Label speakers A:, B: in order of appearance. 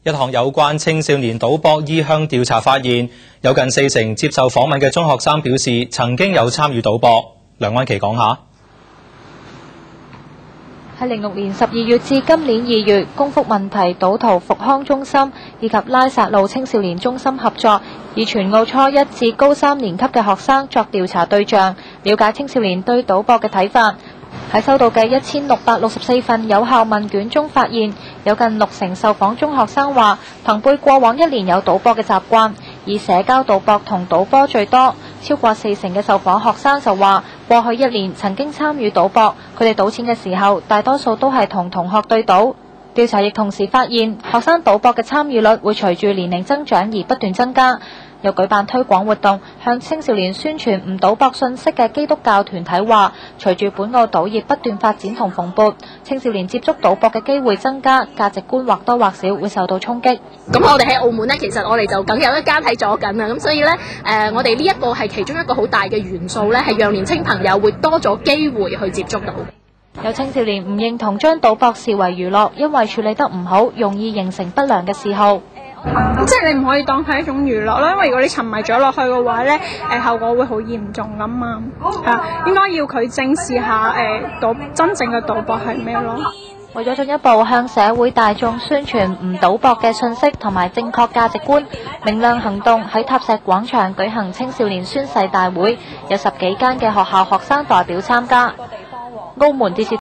A: 一項有關青少年賭博意向調查發現，有近40%接受訪問嘅中學生表示曾經有參與賭博。梁安琪講下。
B: 喺06年12月至今年2月，公福問題賭徒復康中心以及拉薩路青少年中心合作，以全澳初一至高3年級嘅學生作調查對象，了解青少年對賭博嘅睇法。喺收到嘅1664份有效問卷中發現，有近60%受訪中學生話朋輩過往1年有賭博嘅習慣，以社交賭博同賭波最多。超過40%嘅受訪學生就話過去1年曾經參與賭博，佢哋賭錢嘅時候大多數都係同同學對賭。調查亦同時發現，學生賭博嘅參與率會隨住年齡增長而不斷增加。又舉辦推廣活動，向青少年宣傳唔賭博信息嘅基督教團體話，隨住本澳賭業不斷發展同蓬勃，青少年接觸賭博嘅機會增加，價值觀或多或少會受到衝擊。
C: 咁我哋喺澳門呢，其實我哋就梗有一家睇咗緊啊，咁所以呢，我哋呢一個係其中一個好大嘅元素呢，係讓年青朋友會多咗機會去接觸到。
B: 有青少年唔認同將賭博視為娛樂，因為處理得唔好，容易形成不良嘅嗜好。
D: 即係你唔可以當係一種娛樂啦，因為如果你沉迷咗落去嘅話咧，後果會好嚴重噶嘛。應該要佢正視下真正嘅賭博係咩咯。
B: 為咗進一步向社會大眾宣傳唔賭博嘅信息同埋正確價值觀，明亮行動喺塔石廣場舉行青少年宣誓大會，有10幾間嘅學校學生代表參加。澳門電視